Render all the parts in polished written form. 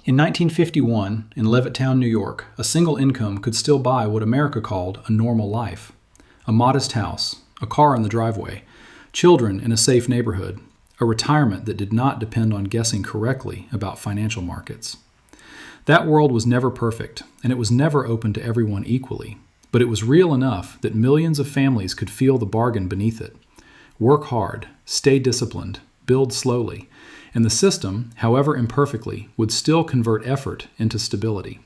In 1951, in Levittown, New York, a single income could still buy what America called a normal life. A modest house, a car in the driveway, children in a safe neighborhood, a retirement that did not depend on guessing correctly about financial markets. That world was never perfect, and it was never open to everyone equally, but it was real enough that millions of families could feel the bargain beneath it. Work hard, stay disciplined, build slowly, and the system, however imperfectly, would still convert effort into stability.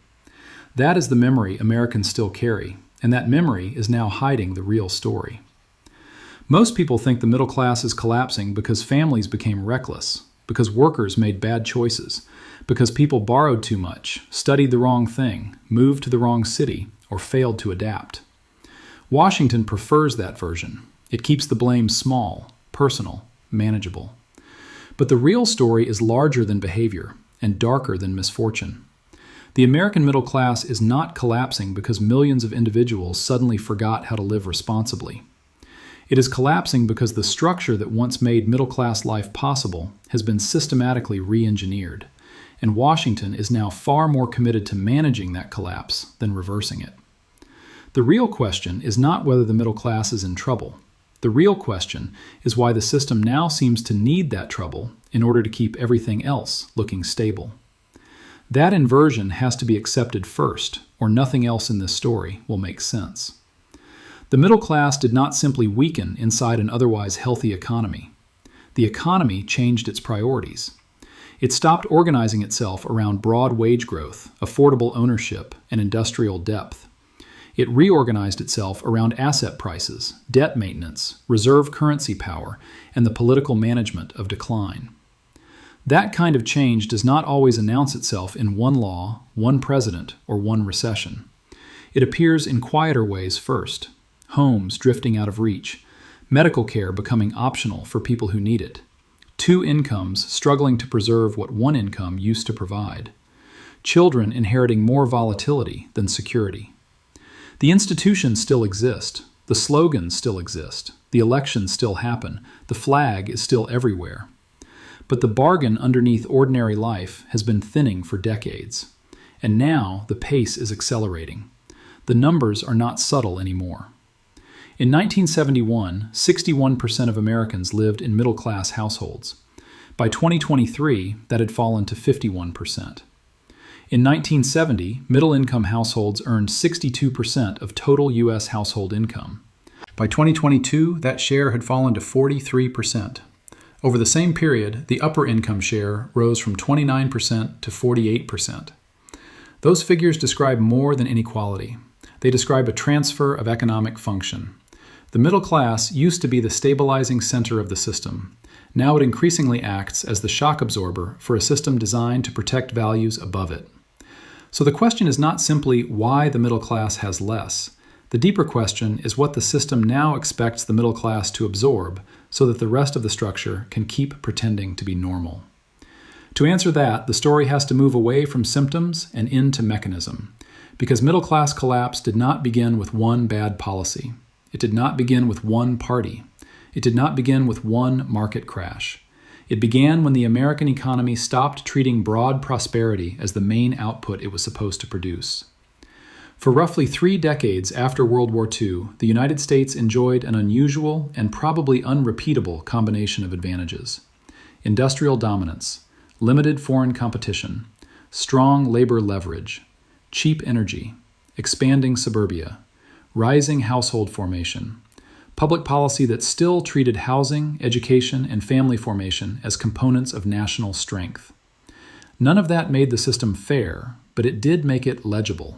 That is the memory Americans still carry, and that memory is now hiding the real story. Most people think the middle class is collapsing because families became reckless, because workers made bad choices, because people borrowed too much, studied the wrong thing, moved to the wrong city, or failed to adapt. Washington prefers that version. It keeps the blame small, personal, manageable. But the real story is larger than behavior and darker than misfortune. The American middle class is not collapsing because millions of individuals suddenly forgot how to live responsibly. It is collapsing because the structure that once made middle-class life possible has been systematically re-engineered, and Washington is now far more committed to managing that collapse than reversing it. The real question is not whether the middle class is in trouble. The real question is why the system now seems to need that trouble in order to keep everything else looking stable. That inversion has to be accepted first, or nothing else in this story will make sense. The middle class did not simply weaken inside an otherwise healthy economy. The economy changed its priorities. It stopped organizing itself around broad wage growth, affordable ownership, and industrial depth. It reorganized itself around asset prices, debt maintenance, reserve currency power, and the political management of decline. That kind of change does not always announce itself in one law, one president, or one recession. It appears in quieter ways first. Homes drifting out of reach, medical care becoming optional for people who need it, two incomes struggling to preserve what one income used to provide, children inheriting more volatility than security. The institutions still exist, the slogans still exist, the elections still happen, the flag is still everywhere. But the bargain underneath ordinary life has been thinning for decades, and now the pace is accelerating. The numbers are not subtle anymore. In 1971, 61% of Americans lived in middle-class households. By 2023, that had fallen to 51%. In 1970, middle-income households earned 62% of total U.S. household income. By 2022, that share had fallen to 43%. Over the same period, the upper-income share rose from 29% to 48%. Those figures describe more than inequality. They describe a transfer of economic function. The middle class used to be the stabilizing center of the system. Now it increasingly acts as the shock absorber for a system designed to protect values above it. So the question is not simply why the middle class has less. The deeper question is what the system now expects the middle class to absorb so that the rest of the structure can keep pretending to be normal. To answer that, the story has to move away from symptoms and into mechanism, because middle class collapse did not begin with one bad policy. It did not begin with one party. It did not begin with one market crash. It began when the American economy stopped treating broad prosperity as the main output it was supposed to produce. For roughly 3 decades after World War II, the United States enjoyed an unusual and probably unrepeatable combination of advantages: industrial dominance, limited foreign competition, strong labor leverage, cheap energy, expanding suburbia, rising household formation, public policy that still treated housing, education, and family formation as components of national strength. None of that made the system fair, but it did make it legible.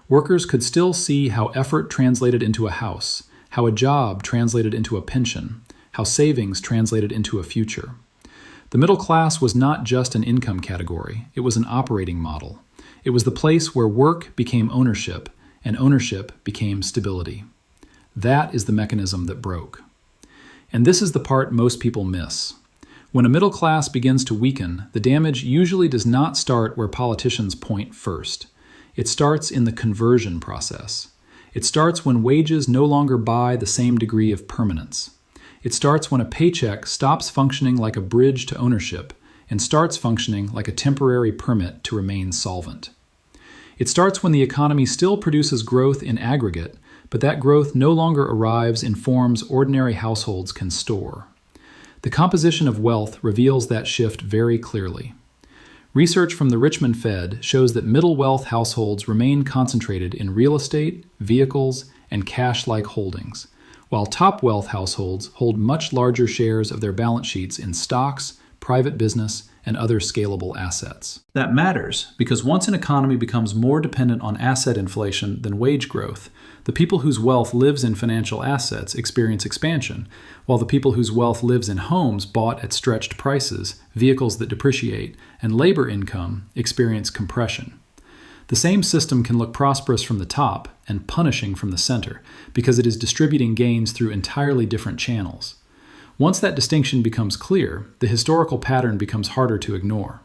Workers could still see how effort translated into a house, how a job translated into a pension, how savings translated into a future. The middle class was not just an income category, it was an operating model. It was the place where work became ownership, and ownership became stability. That is the mechanism that broke. And this is the part most people miss. When a middle class begins to weaken, the damage usually does not start where politicians point first. It starts in the conversion process. It starts when wages no longer buy the same degree of permanence. It starts when a paycheck stops functioning like a bridge to ownership and starts functioning like a temporary permit to remain solvent. It starts when the economy still produces growth in aggregate, but that growth no longer arrives in forms ordinary households can store. The composition of wealth reveals that shift very clearly. Research from the Richmond Fed shows that middle wealth households remain concentrated in real estate, vehicles, and cash-like holdings, while top wealth households hold much larger shares of their balance sheets in stocks, private business, and other scalable assets. That matters because once an economy becomes more dependent on asset inflation than wage growth, the people whose wealth lives in financial assets experience expansion, while the people whose wealth lives in homes bought at stretched prices, vehicles that depreciate, and labor income experience compression. The same system can look prosperous from the top and punishing from the center because it is distributing gains through entirely different channels. Once that distinction becomes clear, the historical pattern becomes harder to ignore.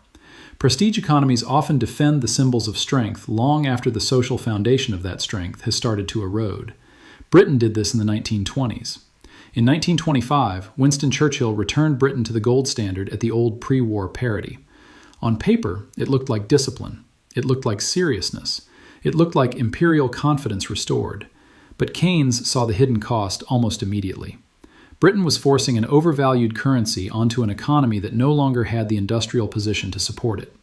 Prestige economies often defend the symbols of strength long after the social foundation of that strength has started to erode. Britain did this in the 1920s. In 1925, Winston Churchill returned Britain to the gold standard at the old pre-war parity. On paper, it looked like discipline. It looked like seriousness. It looked like imperial confidence restored. But Keynes saw the hidden cost almost immediately. Britain was forcing an overvalued currency onto an economy that no longer had the industrial position to support it.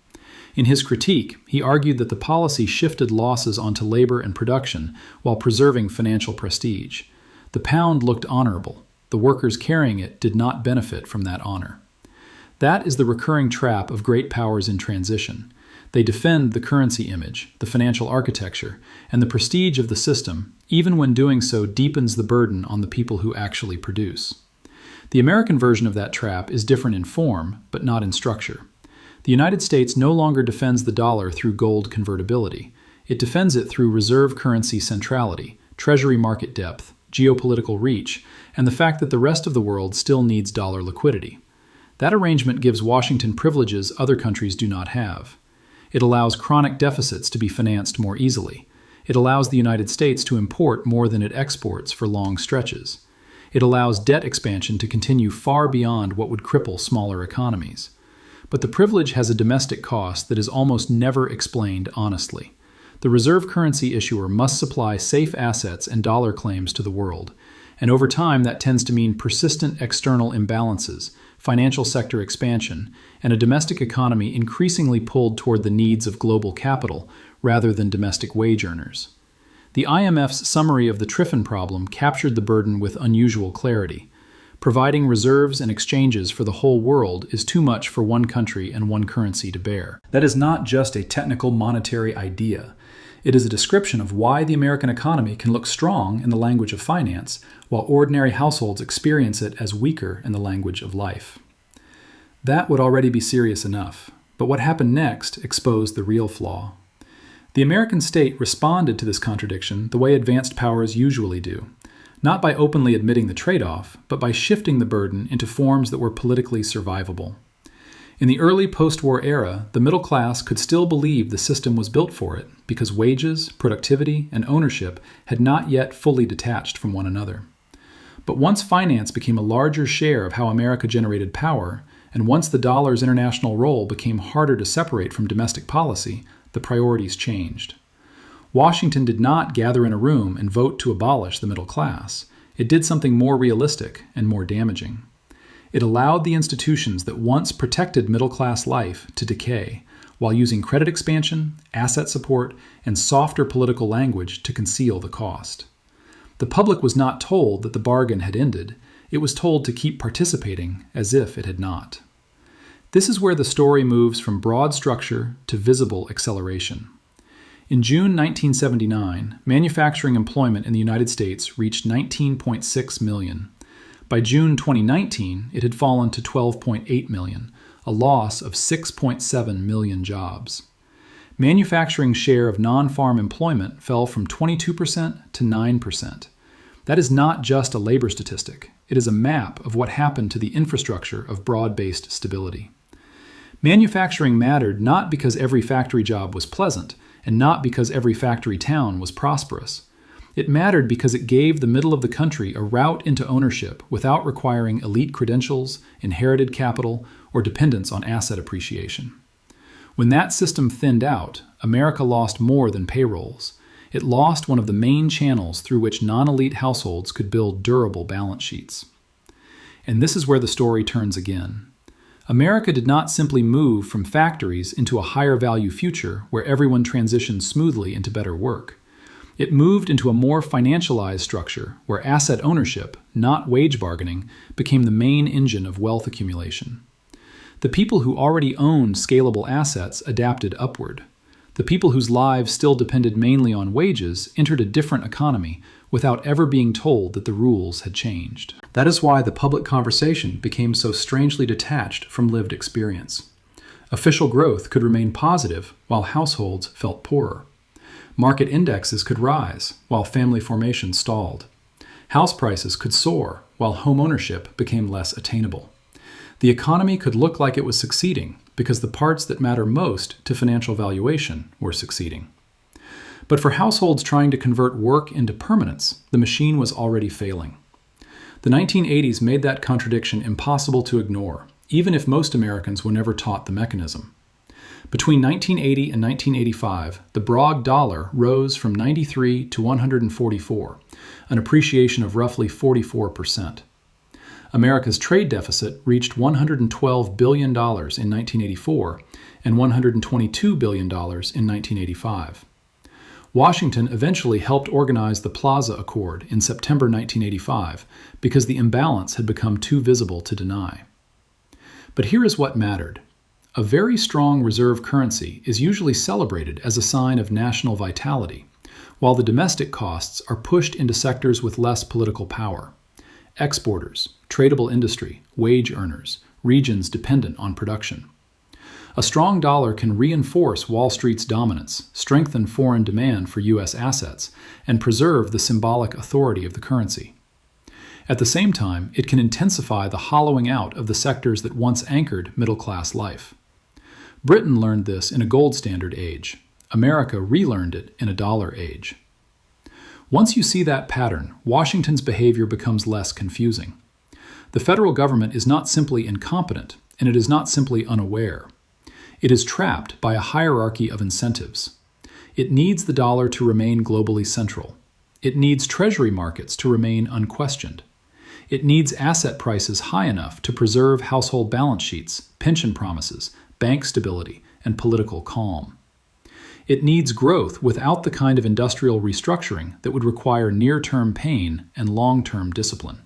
In his critique, he argued that the policy shifted losses onto labor and production while preserving financial prestige. The pound looked honorable. The workers carrying it did not benefit from that honor. That is the recurring trap of great powers in transition. They defend the currency image, the financial architecture, and the prestige of the system, even when doing so deepens the burden on the people who actually produce. The American version of that trap is different in form, but not in structure. The United States no longer defends the dollar through gold convertibility. It defends it through reserve currency centrality, treasury market depth, geopolitical reach, and the fact that the rest of the world still needs dollar liquidity. That arrangement gives Washington privileges other countries do not have. It allows chronic deficits to be financed more easily. It allows the United States to import more than it exports for long stretches. It allows debt expansion to continue far beyond what would cripple smaller economies. But the privilege has a domestic cost that is almost never explained honestly. The reserve currency issuer must supply safe assets and dollar claims to the world, and over time that tends to mean persistent external imbalances, financial sector expansion, and a domestic economy increasingly pulled toward the needs of global capital rather than domestic wage earners. The IMF's summary of the Triffin problem captured the burden with unusual clarity. Providing reserves and exchanges for the whole world is too much for one country and one currency to bear. That is not just a technical monetary idea. It is a description of why the American economy can look strong in the language of finance, while ordinary households experience it as weaker in the language of life. That would already be serious enough, but what happened next exposed the real flaw. The American state responded to this contradiction the way advanced powers usually do, not by openly admitting the trade-off, but by shifting the burden into forms that were politically survivable. In the early post-war era, the middle class could still believe the system was built for it because wages, productivity, and ownership had not yet fully detached from one another. But once finance became a larger share of how America generated power, and once the dollar's international role became harder to separate from domestic policy, the priorities changed. Washington did not gather in a room and vote to abolish the middle class. It did something more realistic and more damaging. It allowed the institutions that once protected middle-class life to decay, while using credit expansion, asset support, and softer political language to conceal the cost. The public was not told that the bargain had ended. It was told to keep participating as if it had not. This is where the story moves from broad structure to visible acceleration. In June 1979, manufacturing employment in the United States reached 19.6 million. By June 2019, it had fallen to 12.8 million, a loss of 6.7 million jobs. Manufacturing's share of non-farm employment fell from 22% to 9%. That is not just a labor statistic. It is a map of what happened to the infrastructure of broad-based stability. Manufacturing mattered not because every factory job was pleasant, and not because every factory town was prosperous. It mattered because it gave the middle of the country a route into ownership without requiring elite credentials, inherited capital, or dependence on asset appreciation. When that system thinned out, America lost more than payrolls. It lost one of the main channels through which non-elite households could build durable balance sheets. And this is where the story turns again. America did not simply move from factories into a higher value future where everyone transitioned smoothly into better work. It moved into a more financialized structure where asset ownership, not wage bargaining, became the main engine of wealth accumulation. The people who already owned scalable assets adapted upward. The people whose lives still depended mainly on wages entered a different economy without ever being told that the rules had changed. That is why the public conversation became so strangely detached from lived experience. Official growth could remain positive while households felt poorer. Market indexes could rise while family formation stalled. House prices could soar while home ownership became less attainable. The economy could look like it was succeeding because the parts that matter most to financial valuation were succeeding. But for households trying to convert work into permanence, the machine was already failing. The 1980s made that contradiction impossible to ignore, even if most Americans were never taught the mechanism. Between 1980 and 1985, the broad dollar rose from 93 to 144, an appreciation of roughly 44%. America's trade deficit reached $112 billion in 1984 and $122 billion in 1985. Washington eventually helped organize the Plaza Accord in September 1985 because the imbalance had become too visible to deny. But here is what mattered. A very strong reserve currency is usually celebrated as a sign of national vitality, while the domestic costs are pushed into sectors with less political power. Exporters, tradable industry, wage earners, regions dependent on production. A strong dollar can reinforce Wall Street's dominance, strengthen foreign demand for U.S. assets, and preserve the symbolic authority of the currency. At the same time, it can intensify the hollowing out of the sectors that once anchored middle-class life. Britain learned this in a gold standard age. America relearned it in a dollar age. Once you see that pattern, Washington's behavior becomes less confusing. The federal government is not simply incompetent, and it is not simply unaware. It is trapped by a hierarchy of incentives. It needs the dollar to remain globally central. It needs treasury markets to remain unquestioned. It needs asset prices high enough to preserve household balance sheets, pension promises, bank stability, and political calm. It needs growth without the kind of industrial restructuring that would require near-term pain and long-term discipline.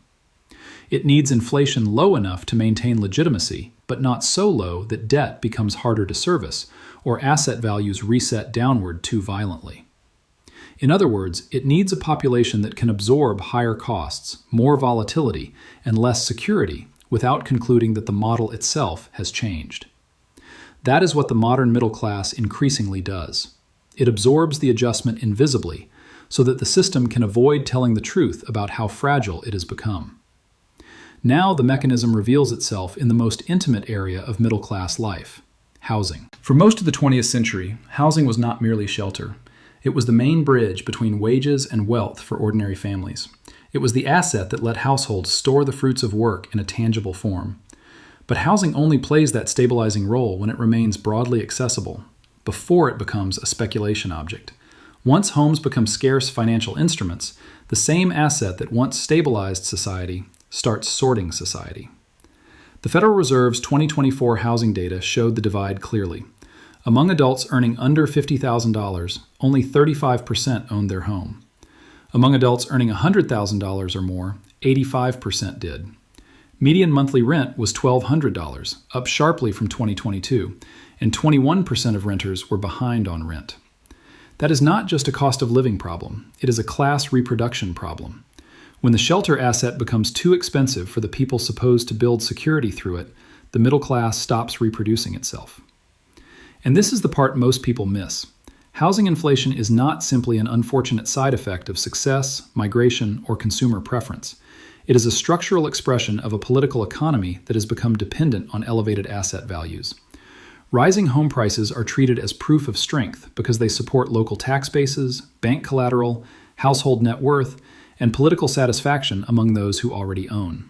It needs inflation low enough to maintain legitimacy, but not so low that debt becomes harder to service or asset values reset downward too violently. In other words, it needs a population that can absorb higher costs, more volatility, and less security without concluding that the model itself has changed. That is what the modern middle class increasingly does. It absorbs the adjustment invisibly so that the system can avoid telling the truth about how fragile it has become. Now the mechanism reveals itself in the most intimate area of middle-class life, housing. For most of the 20th century, housing was not merely shelter. It was the main bridge between wages and wealth for ordinary families. It was the asset that let households store the fruits of work in a tangible form. But housing only plays that stabilizing role when it remains broadly accessible, before it becomes a speculation object. Once homes become scarce financial instruments, the same asset that once stabilized society starts sorting society. The Federal Reserve's 2024 housing data showed the divide clearly. Among adults earning under $50,000, only 35% owned their home. Among adults earning $100,000 or more, 85% did. Median monthly rent was $1,200, up sharply from 2022, and 21% of renters were behind on rent. That is not just a cost of living problem, it is a class reproduction problem. When the shelter asset becomes too expensive for the people supposed to build security through it, the middle class stops reproducing itself. And this is the part most people miss. Housing inflation is not simply an unfortunate side effect of success, migration, or consumer preference. It is a structural expression of a political economy that has become dependent on elevated asset values. Rising home prices are treated as proof of strength because they support local tax bases, bank collateral, household net worth, and political satisfaction among those who already own.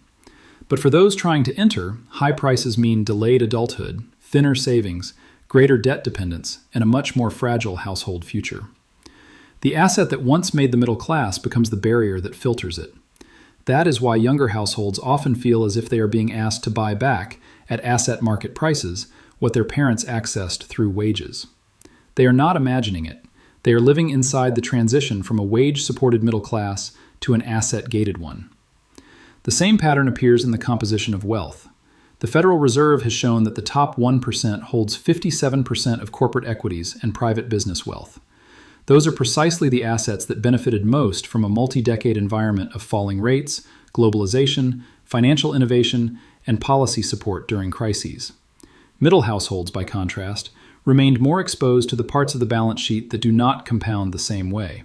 But for those trying to enter, high prices mean delayed adulthood, thinner savings, greater debt dependence, and a much more fragile household future. The asset that once made the middle class becomes the barrier that filters it. That is why younger households often feel as if they are being asked to buy back, at asset market prices, what their parents accessed through wages. They are not imagining it. They are living inside the transition from a wage-supported middle class to an asset-gated one. The same pattern appears in the composition of wealth. The Federal Reserve has shown that the top 1% holds 57% of corporate equities and private business wealth. Those are precisely the assets that benefited most from a multi-decade environment of falling rates, globalization, financial innovation, and policy support during crises. Middle households, by contrast, remained more exposed to the parts of the balance sheet that do not compound the same way.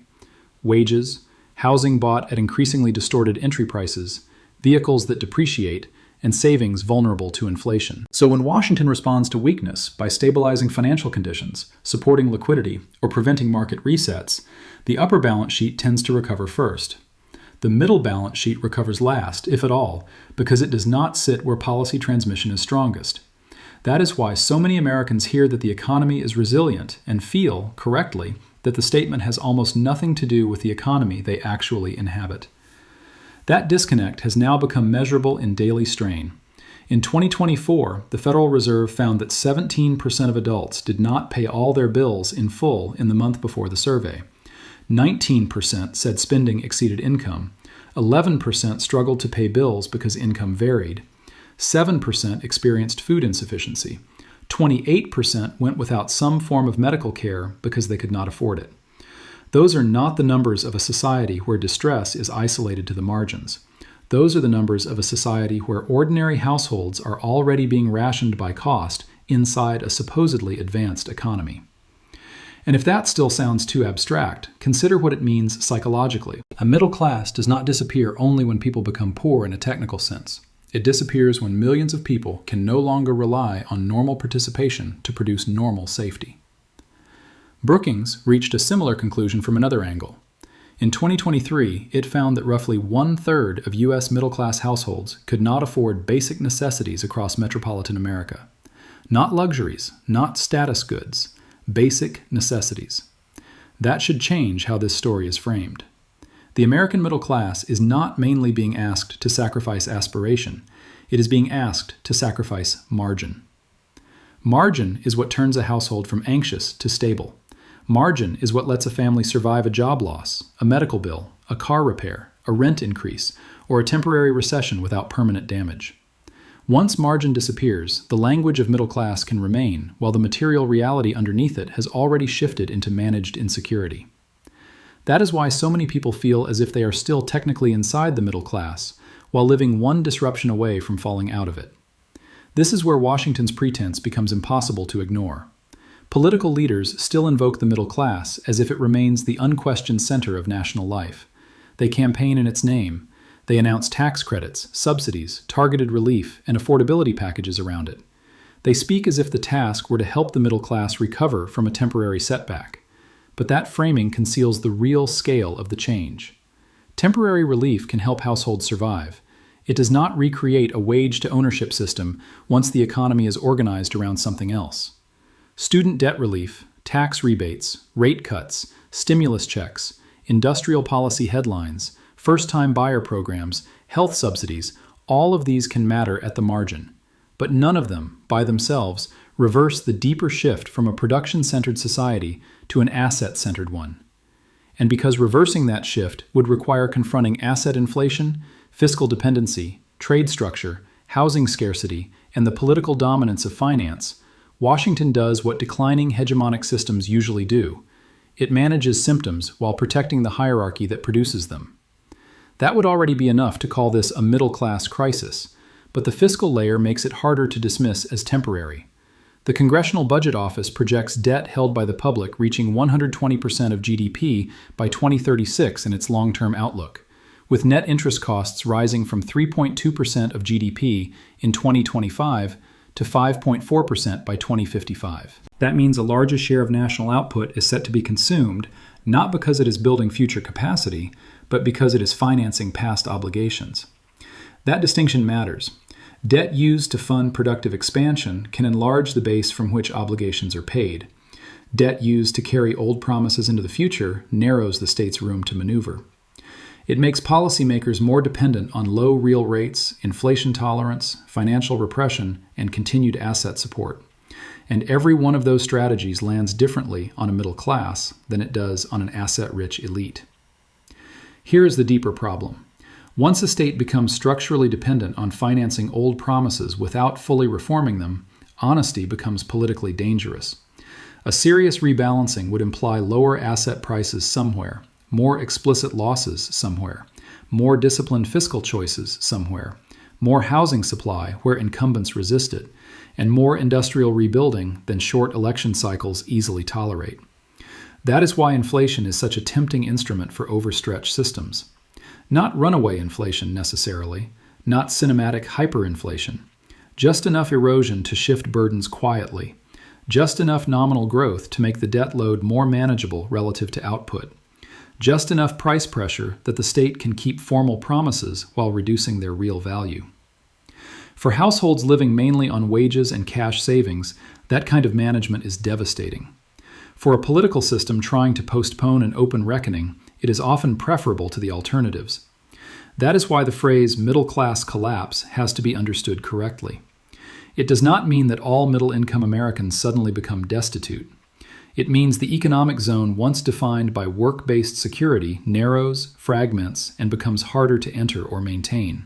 Wages, housing bought at increasingly distorted entry prices, vehicles that depreciate, and savings vulnerable to inflation. So when Washington responds to weakness by stabilizing financial conditions, supporting liquidity, or preventing market resets, the upper balance sheet tends to recover first. The middle balance sheet recovers last, if at all, because it does not sit where policy transmission is strongest. That is why so many Americans hear that the economy is resilient and feel, correctly, that the statement has almost nothing to do with the economy they actually inhabit. That disconnect has now become measurable in daily strain. In 2024, the Federal Reserve found that 17% of adults did not pay all their bills in full in the month before the survey. 19% said spending exceeded income. 11% struggled to pay bills because income varied. 7% experienced food insufficiency. 28% went without some form of medical care because they could not afford it. Those are not the numbers of a society where distress is isolated to the margins. Those are the numbers of a society where ordinary households are already being rationed by cost inside a supposedly advanced economy. And if that still sounds too abstract, consider what it means psychologically. A middle class does not disappear only when people become poor in a technical sense. It disappears when millions of people can no longer rely on normal participation to produce normal safety. Brookings reached a similar conclusion from another angle. In 2023, it found that roughly 1/3 of U.S. middle-class households could not afford basic necessities across metropolitan America. Not luxuries, not status goods, basic necessities. That should change how this story is framed. The American middle class is not mainly being asked to sacrifice aspiration. It is being asked to sacrifice margin. Margin is what turns a household from anxious to stable. Margin is what lets a family survive a job loss, a medical bill, a car repair, a rent increase, or a temporary recession without permanent damage. Once margin disappears, the language of middle class can remain, while the material reality underneath it has already shifted into managed insecurity. That is why so many people feel as if they are still technically inside the middle class, while living one disruption away from falling out of it. This is where Washington's pretense becomes impossible to ignore. Political leaders still invoke the middle class as if it remains the unquestioned center of national life. They campaign in its name. They announce tax credits, subsidies, targeted relief, and affordability packages around it. They speak as if the task were to help the middle class recover from a temporary setback. But that framing conceals the real scale of the change. Temporary relief can help households survive. It does not recreate a wage-to-ownership system once the economy is organized around something else. Student debt relief, tax rebates, rate cuts, stimulus checks, industrial policy headlines, first-time buyer programs, health subsidies, all of these can matter at the margin. But none of them, by themselves, reverse the deeper shift from a production-centered society to an asset-centered one. And because reversing that shift would require confronting asset inflation, fiscal dependency, trade structure, housing scarcity, and the political dominance of finance, Washington does what declining hegemonic systems usually do. It manages symptoms while protecting the hierarchy that produces them. That would already be enough to call this a middle-class crisis, but the fiscal layer makes it harder to dismiss as temporary. The Congressional Budget Office projects debt held by the public reaching 120% of GDP by 2036 in its long-term outlook, with net interest costs rising from 3.2% of GDP in 2025 to 5.4% by 2055. That means a larger share of national output is set to be consumed, not because it is building future capacity, but because it is financing past obligations. That distinction matters. Debt used to fund productive expansion can enlarge the base from which obligations are paid. Debt used to carry old promises into the future narrows the state's room to maneuver. It makes policymakers more dependent on low real rates, inflation tolerance, financial repression, and continued asset support. And every one of those strategies lands differently on a middle class than it does on an asset-rich elite. Here is the deeper problem. Once a state becomes structurally dependent on financing old promises without fully reforming them, honesty becomes politically dangerous. A serious rebalancing would imply lower asset prices somewhere, more explicit losses somewhere, more disciplined fiscal choices somewhere, more housing supply where incumbents resist it, and more industrial rebuilding than short election cycles easily tolerate. That is why inflation is such a tempting instrument for overstretched systems. Not runaway inflation necessarily, not cinematic hyperinflation, just enough erosion to shift burdens quietly, just enough nominal growth to make the debt load more manageable relative to output, just enough price pressure that the state can keep formal promises while reducing their real value. For households living mainly on wages and cash savings, that kind of management is devastating. For a political system trying to postpone an open reckoning, it is often preferable to the alternatives. That is why the phrase middle-class collapse has to be understood correctly. It does not mean that all middle-income Americans suddenly become destitute. It means the economic zone once defined by work-based security narrows, fragments, and becomes harder to enter or maintain.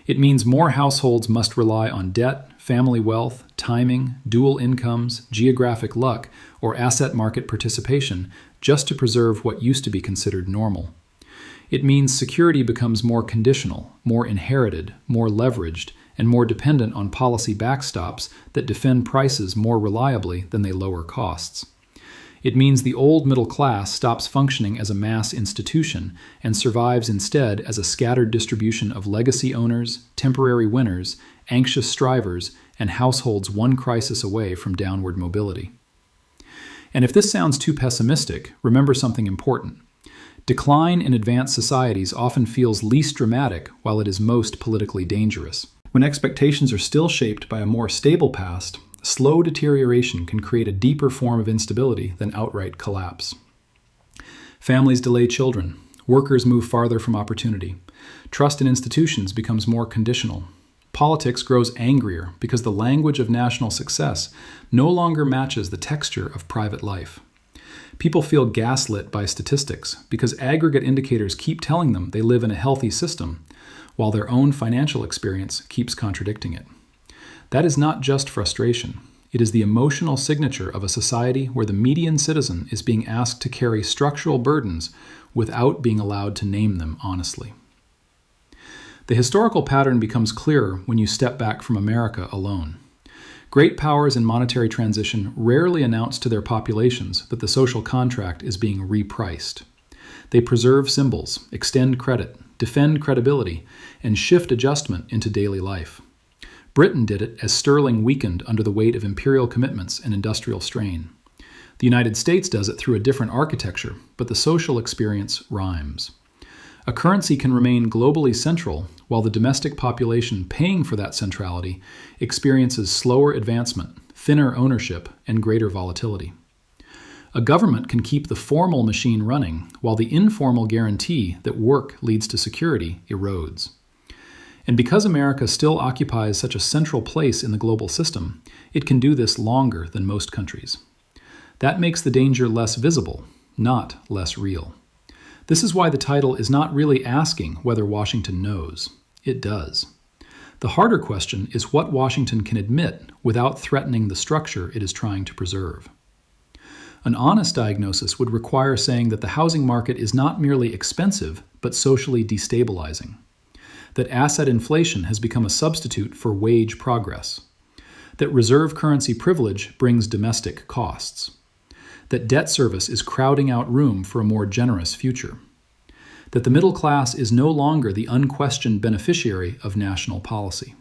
It means more households must rely on debt, family wealth, timing, dual incomes, geographic luck, or asset market participation just to preserve what used to be considered normal. It means security becomes more conditional, more inherited, more leveraged, and more dependent on policy backstops that defend prices more reliably than they lower costs. It means the old middle class stops functioning as a mass institution and survives instead as a scattered distribution of legacy owners, temporary winners, anxious strivers, and households one crisis away from downward mobility. And if this sounds too pessimistic, remember something important. Decline in advanced societies often feels least dramatic while it is most politically dangerous. When expectations are still shaped by a more stable past, slow deterioration can create a deeper form of instability than outright collapse. Families delay children. Workers move farther from opportunity. Trust in institutions becomes more conditional. Politics grows angrier because the language of national success no longer matches the texture of private life. People feel gaslit by statistics because aggregate indicators keep telling them they live in a healthy system, while their own financial experience keeps contradicting it. That is not just frustration. It is the emotional signature of a society where the median citizen is being asked to carry structural burdens without being allowed to name them honestly. The historical pattern becomes clearer when you step back from America alone. Great powers in monetary transition rarely announce to their populations that the social contract is being repriced. They preserve symbols, extend credit, defend credibility, and shift adjustment into daily life. Britain did it as sterling weakened under the weight of imperial commitments and industrial strain. The United States does it through a different architecture, but the social experience rhymes. A currency can remain globally central while the domestic population paying for that centrality experiences slower advancement, thinner ownership, and greater volatility. A government can keep the formal machine running while the informal guarantee that work leads to security erodes. And because America still occupies such a central place in the global system, it can do this longer than most countries. That makes the danger less visible, not less real. This is why the title is not really asking whether Washington knows. It does. The harder question is what Washington can admit without threatening the structure it is trying to preserve. An honest diagnosis would require saying that the housing market is not merely expensive, but socially destabilizing. That asset inflation has become a substitute for wage progress. That reserve currency privilege brings domestic costs. That debt service is crowding out room for a more generous future. That the middle class is no longer the unquestioned beneficiary of national policy.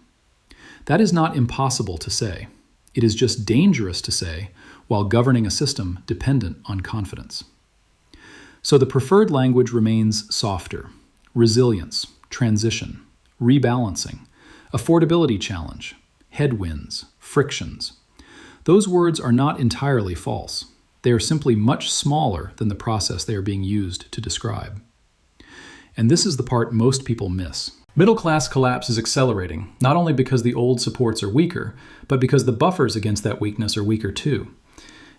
That is not impossible to say. It is just dangerous to say while governing a system dependent on confidence. So the preferred language remains softer: resilience, transition, rebalancing, affordability challenge, headwinds, frictions. Those words are not entirely false. They are simply much smaller than the process they are being used to describe. And this is the part most people miss. Middle class collapse is accelerating, not only because the old supports are weaker, but because the buffers against that weakness are weaker too.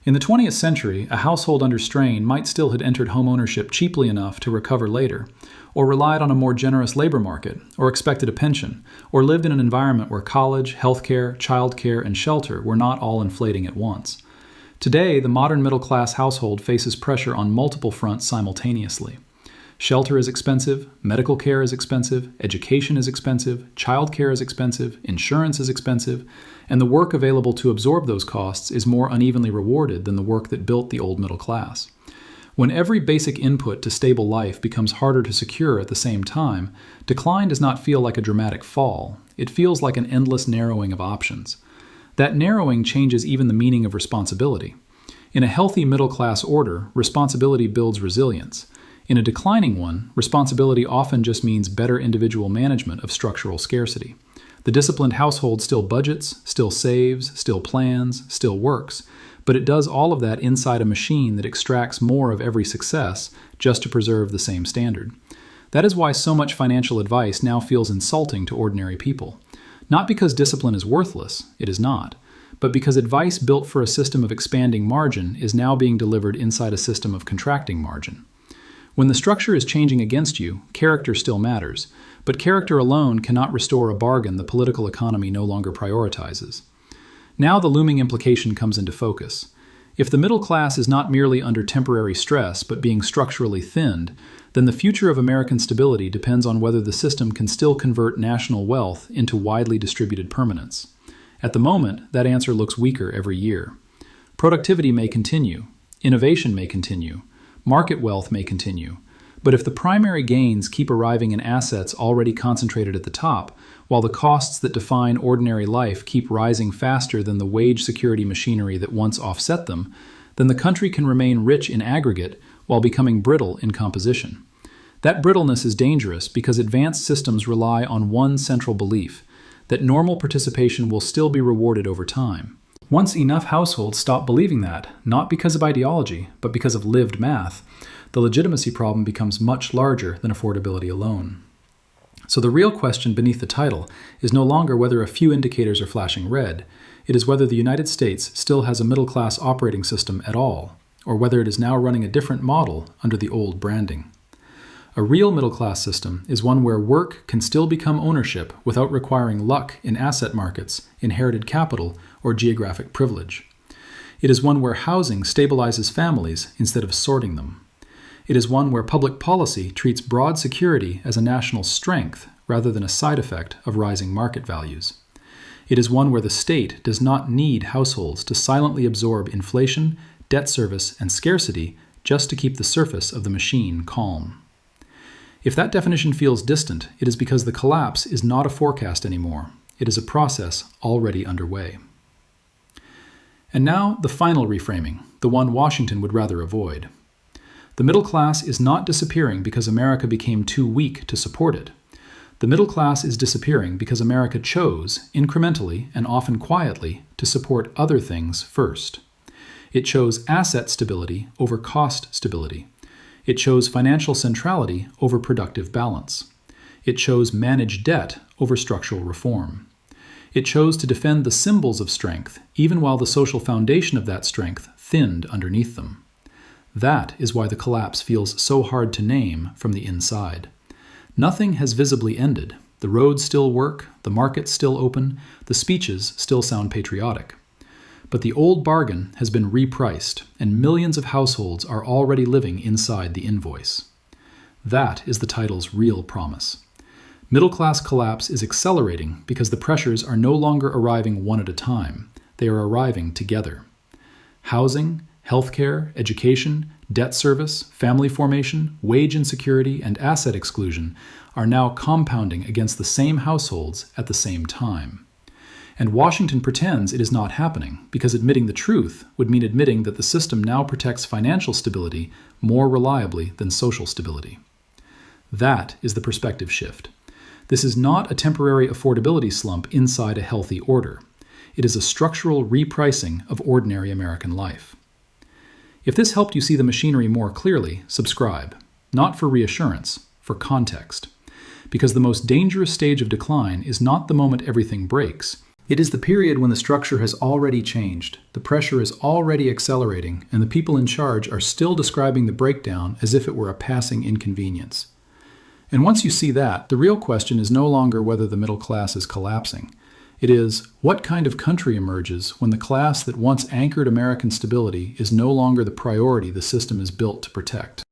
In the 20th century, a household under strain might still have entered homeownership cheaply enough to recover later, or relied on a more generous labor market, or expected a pension, or lived in an environment where college, healthcare, childcare, and shelter were not all inflating at once. Today, the modern middle-class household faces pressure on multiple fronts simultaneously. Shelter is expensive, medical care is expensive, education is expensive, childcare is expensive, insurance is expensive, and the work available to absorb those costs is more unevenly rewarded than the work that built the old middle class. When every basic input to stable life becomes harder to secure at the same time, decline does not feel like a dramatic fall. It feels like an endless narrowing of options. That narrowing changes even the meaning of responsibility. In a healthy middle-class order, responsibility builds resilience. In a declining one, responsibility often just means better individual management of structural scarcity. The disciplined household still budgets, still saves, still plans, still works, but it does all of that inside a machine that extracts more of every success just to preserve the same standard. That is why so much financial advice now feels insulting to ordinary people. Not because discipline is worthless, it is not, but because advice built for a system of expanding margin is now being delivered inside a system of contracting margin. When the structure is changing against you, character still matters, but character alone cannot restore a bargain the political economy no longer prioritizes. Now the looming implication comes into focus. If the middle class is not merely under temporary stress but being structurally thinned, then the future of American stability depends on whether the system can still convert national wealth into widely distributed permanence. At the moment, that answer looks weaker every year. Productivity may continue, innovation may continue, market wealth may continue, but if the primary gains keep arriving in assets already concentrated at the top, while the costs that define ordinary life keep rising faster than the wage security machinery that once offset them, then the country can remain rich in aggregate while becoming brittle in composition. That brittleness is dangerous because advanced systems rely on one central belief, that normal participation will still be rewarded over time. Once enough households stop believing that, not because of ideology, but because of lived math, the legitimacy problem becomes much larger than affordability alone. So the real question beneath the title is no longer whether a few indicators are flashing red. It is whether the United States still has a middle-class operating system at all, or whether it is now running a different model under the old branding. A real middle-class system is one where work can still become ownership without requiring luck in asset markets, inherited capital, or geographic privilege. It is one where housing stabilizes families instead of sorting them. It is one where public policy treats broad security as a national strength rather than a side effect of rising market values. It is one where the state does not need households to silently absorb inflation, debt service, and scarcity just to keep the surface of the machine calm. If that definition feels distant, it is because the collapse is not a forecast anymore. It is a process already underway. And now the final reframing, the one Washington would rather avoid. The middle class is not disappearing because America became too weak to support it. The middle class is disappearing because America chose, incrementally and often quietly, to support other things first. It chose asset stability over cost stability. It chose financial centrality over productive balance. It chose managed debt over structural reform. It chose to defend the symbols of strength, even while the social foundation of that strength thinned underneath them. That is why the collapse feels so hard to name from the inside. Nothing has visibly ended. The roads still work, the markets still open, the speeches still sound patriotic. But the old bargain has been repriced, and millions of households are already living inside the invoice. That is the title's real promise. Middle-class collapse is accelerating because the pressures are no longer arriving one at a time. They are arriving together. Housing, healthcare, education, debt service, family formation, wage insecurity, and asset exclusion are now compounding against the same households at the same time. And Washington pretends it is not happening because admitting the truth would mean admitting that the system now protects financial stability more reliably than social stability. That is the perspective shift. This is not a temporary affordability slump inside a healthy order. It is a structural repricing of ordinary American life. If this helped you see the machinery more clearly, subscribe. Not for reassurance, for context. Because the most dangerous stage of decline is not the moment everything breaks. It is the period when the structure has already changed, the pressure is already accelerating, and the people in charge are still describing the breakdown as if it were a passing inconvenience. And once you see that, the real question is no longer whether the middle class is collapsing. It is, what kind of country emerges when the class that once anchored American stability is no longer the priority the system is built to protect?